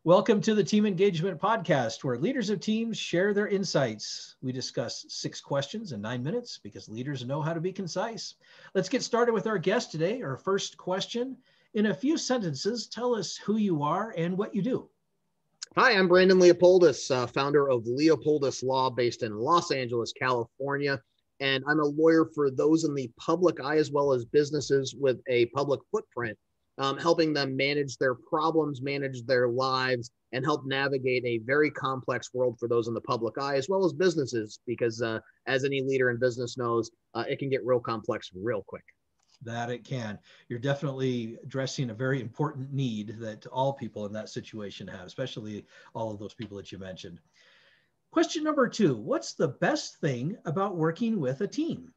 Welcome to the Team Engagement Podcast, where leaders of teams share their insights. We discuss 6 questions in 9 minutes because leaders know how to be concise. Let's get started with our guest today. Our first question: in a few sentences, tell us who you are and what you do. Hi, I'm Brandon Leopoldus, founder of Leopoldus Law based in Los Angeles, California. And I'm a lawyer for those in the public eye as well as businesses with a public footprint, helping them manage their problems, manage their lives, and help navigate a very complex world for those in the public eye as well as businesses, because as any leader in business knows, it can get real complex real quick. That it can. You're definitely addressing a very important need that all people in that situation have, especially all of those people that you mentioned. Question number 2, what's the best thing about working with a team?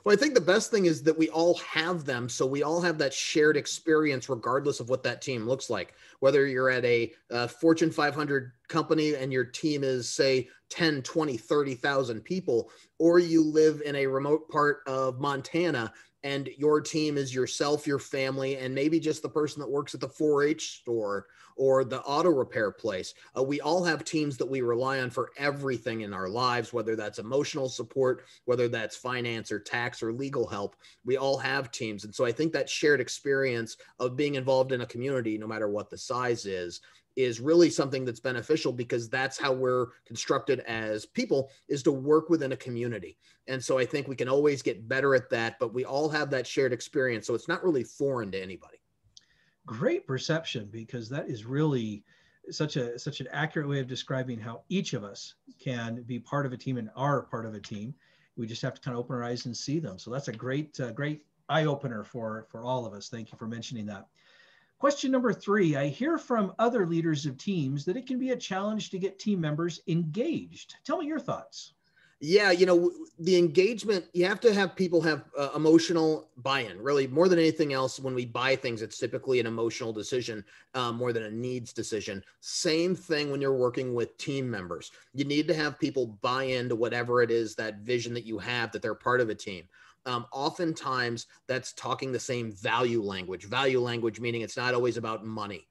Well, I think the best thing is that we all have them. So we all have that shared experience, regardless of what that team looks like. Whether you're at a Fortune 500 company and your team is, say, 10, 20, 30,000 people, or you live in a remote part of Montana and your team is yourself, your family, and maybe just the person that works at the 4-H store or the auto repair place. We all have teams that we rely on for everything in our lives, whether that's emotional support, whether that's finance or tax or legal help. We all have teams. And so I think that shared experience of being involved in a community, no matter what the size is really something that's beneficial, because that's how we're constructed as people, is to work within a community. And so I think we can always get better at that, but we all have that shared experience. So it's not really foreign to anybody. Great perception, because that is really such an accurate way of describing how each of us can be part of a team and are part of a team. We just have to kind of open our eyes and see them. So that's a great eye opener for all of us. Thank you for mentioning that. Question number 3, I hear from other leaders of teams that it can be a challenge to get team members engaged. Tell me your thoughts. Yeah, the engagement, you have to have people have emotional buy-in. Really, more than anything else, when we buy things, it's typically an emotional decision more than a needs decision. Same thing when you're working with team members. You need to have people buy into whatever it is, that vision that you have, that they're part of a team. Oftentimes, that's talking the same value language meaning it's not always about money.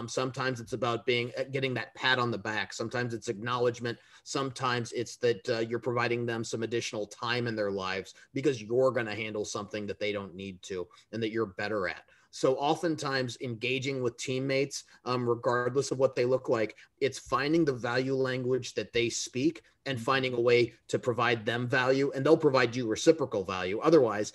Sometimes it's about getting that pat on the back. Sometimes it's acknowledgement. Sometimes it's that you're providing them some additional time in their lives because you're going to handle something that they don't need to and that you're better at. So oftentimes engaging with teammates, regardless of what they look like, it's finding the value language that they speak and finding a way to provide them value, and they'll provide you reciprocal value. Otherwise,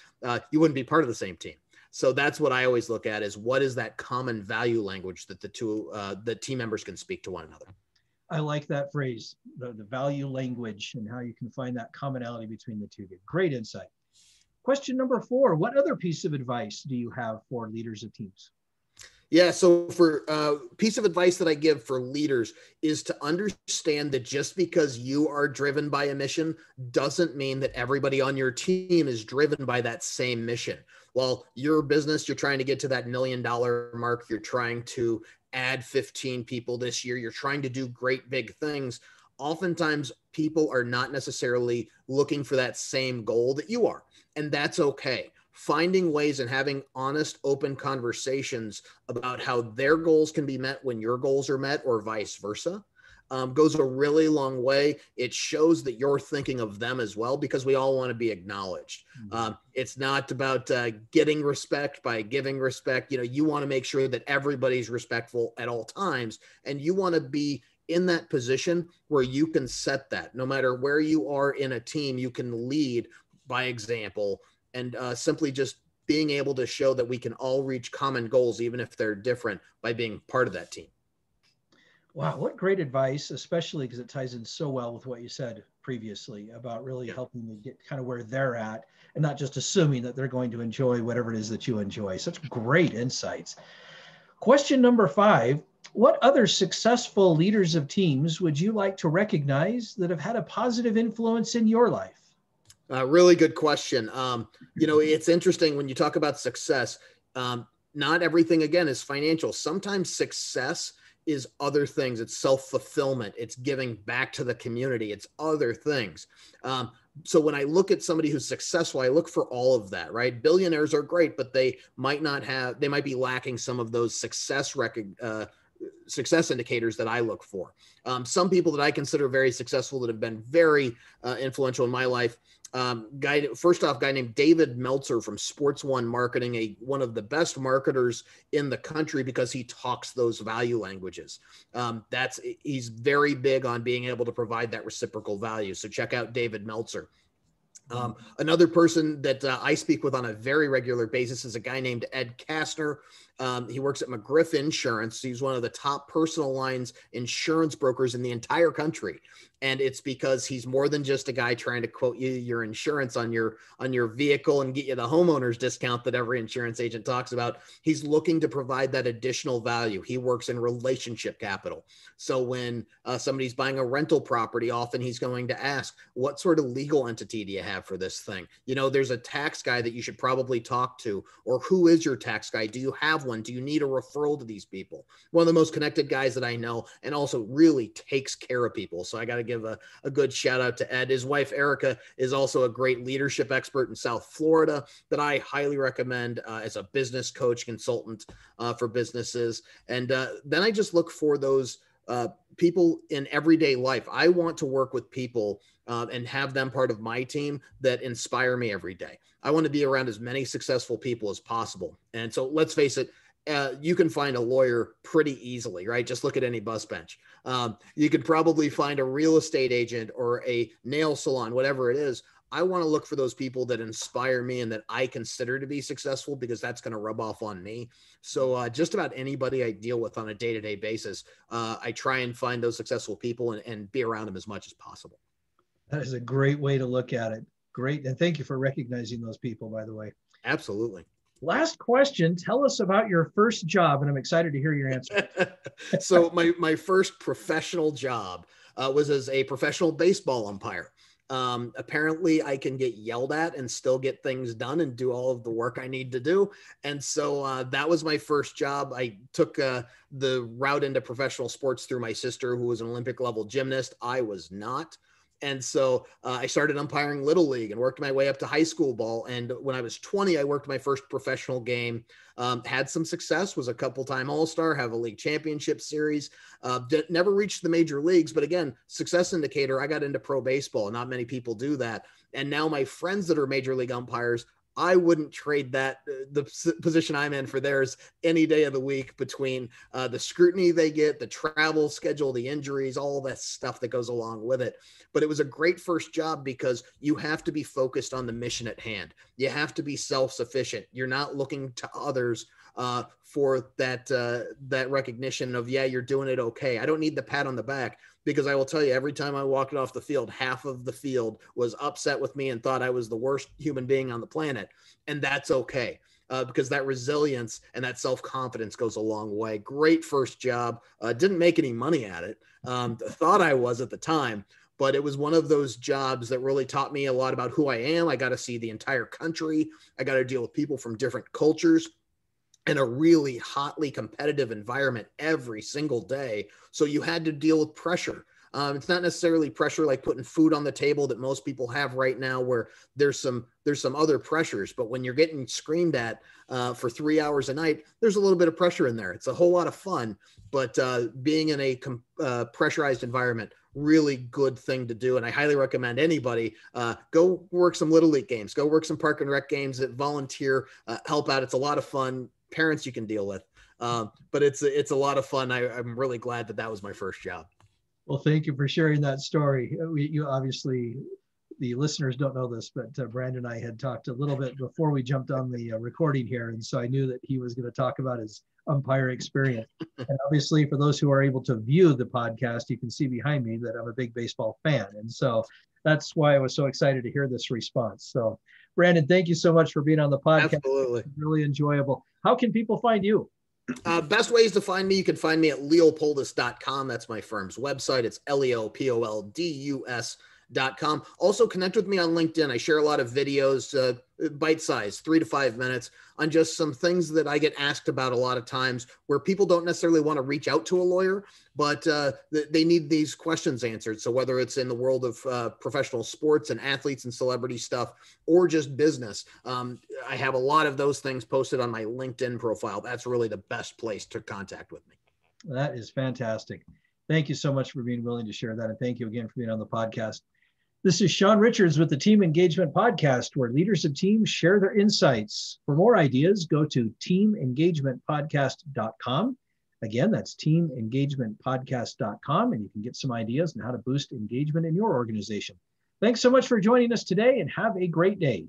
you wouldn't be part of the same team. So that's what I always look at, is what is that common value language that the team members can speak to one another. I like that phrase, the value language, and how you can find that commonality between the two. Great insight. Question number 4, what other piece of advice do you have for leaders of teams? Yeah, so for piece of advice that I give for leaders is to understand that just because you are driven by a mission doesn't mean that everybody on your team is driven by that same mission. While your business, you're trying to get to that $1 million mark, you're trying to add 15 people this year, you're trying to do great big things. Oftentimes, people are not necessarily looking for that same goal that you are, and that's okay. Finding ways and having honest, open conversations about how their goals can be met when your goals are met, or vice versa, goes a really long way. It shows that you're thinking of them as well, because we all want to be acknowledged. It's not about getting respect by giving respect. You want to make sure that everybody's respectful at all times, and you want to be in that position where you can set that. No matter where you are in a team, you can lead by example, and simply just being able to show that we can all reach common goals, even if they're different, by being part of that team. Wow, what great advice, especially because it ties in so well with what you said previously about really helping them get kind of where they're at, and not just assuming that they're going to enjoy whatever it is that you enjoy. Such great insights. Question number 5, what other successful leaders of teams would you like to recognize that have had a positive influence in your life? Really good question. It's interesting when you talk about success, not everything, again, is financial. Sometimes success is other things. It's self-fulfillment. It's giving back to the community. It's other things. So when I look at somebody who's successful, I look for all of that, right? Billionaires are great, but they might be lacking some of those success indicators that I look for. Some people that I consider very successful that have been very influential in my life. First off, guy named David Meltzer from Sports One Marketing, one of the best marketers in the country because he talks those value languages. He's very big on being able to provide that reciprocal value. So check out David Meltzer. Another person that I speak with on a very regular basis is a guy named Ed Kastner. He works at McGriff Insurance. He's one of the top personal lines insurance brokers in the entire country. And it's because he's more than just a guy trying to quote you your insurance on your vehicle and get you the homeowner's discount that every insurance agent talks about. He's looking to provide that additional value. He works in relationship capital. So when somebody's buying a rental property, often he's going to ask, what sort of legal entity do you have for this thing? There's a tax guy that you should probably talk to, or who is your tax guy? Do you have one? Do you need a referral to these people? One of the most connected guys that I know, and also really takes care of people. So I got to give a good shout out to Ed. His wife, Erica, is also a great leadership expert in South Florida that I highly recommend as a business coach consultant for businesses. And then I just look for those people in everyday life. I want to work with people and have them part of my team that inspire me every day. I want to be around as many successful people as possible. And so let's face it, you can find a lawyer pretty easily, right? Just look at any bus bench. You could probably find a real estate agent or a nail salon, whatever it is. I want to look for those people that inspire me and that I consider to be successful, because that's going to rub off on me. So just about anybody I deal with on a day-to-day basis, I try and find those successful people and be around them as much as possible. That is a great way to look at it. Great. And thank you for recognizing those people, by the way. Absolutely. Last question. Tell us about your first job, and I'm excited to hear your answer. So my first professional job was as a professional baseball umpire. Apparently I can get yelled at and still get things done and do all of the work I need to do. And so that was my first job. I took the route into professional sports through my sister, who was an Olympic level gymnast. I was not. And so I started umpiring Little League and worked my way up to high school ball. And when I was 20, I worked my first professional game, had some success, was a couple-time All-Star, have a league championship series, never reached the major leagues. But again, success indicator, I got into pro baseball. Not many people do that. And now my friends that are major league umpires, I wouldn't trade that, the position I'm in, for theirs any day of the week, between the scrutiny they get, the travel schedule, the injuries, all that stuff that goes along with it. But it was a great first job because you have to be focused on the mission at hand. You have to be self-sufficient. You're not looking to others for that recognition of, yeah, you're doing it okay. I don't need the pat on the back, because I will tell you, every time I walked off the field, half of the field was upset with me and thought I was the worst human being on the planet. And that's okay, because that resilience and that self-confidence goes a long way. Great first job. Didn't make any money at it. Thought I was at the time, but it was one of those jobs that really taught me a lot about who I am. I got to see the entire country. I got to deal with people from different cultures in a really hotly competitive environment every single day. So you had to deal with pressure. It's not necessarily pressure like putting food on the table that most people have right now, where there's some other pressures. But when you're getting screamed at for 3 hours a night, there's a little bit of pressure in there. It's a whole lot of fun, but being in a pressurized environment, really good thing to do. And I highly recommend anybody go work some Little League games, go work some Park and Rec games, that volunteer, help out. It's a lot of fun. Parents you can deal with, but it's a lot of fun. I'm really glad that was my first job. Well, thank you for sharing that story. You obviously, the listeners don't know this, but Brandon and I had talked a little bit before we jumped on the recording here. And so I knew that he was going to talk about his umpire experience. And obviously, for those who are able to view the podcast, you can see behind me that I'm a big baseball fan. And so that's why I was so excited to hear this response. So Brandon, thank you so much for being on the podcast. Absolutely. Really enjoyable. How can people find you? Best ways to find me, you can find me at leopoldus.com. That's my firm's website. It's leopoldus.com. Also connect with me on LinkedIn. I share a lot of videos, bite-sized, 3 to 5 minutes, on just some things that I get asked about a lot of times, where people don't necessarily want to reach out to a lawyer, but they need these questions answered. So whether it's in the world of professional sports and athletes and celebrity stuff, or just business, I have a lot of those things posted on my LinkedIn profile. That's really the best place to contact with me. That is fantastic. Thank you so much for being willing to share that. And thank you again for being on the podcast. This is Sean Richards with the Team Engagement Podcast, where leaders of teams share their insights. For more ideas, go to teamengagementpodcast.com. Again, that's teamengagementpodcast.com, and you can get some ideas on how to boost engagement in your organization. Thanks so much for joining us today, and have a great day.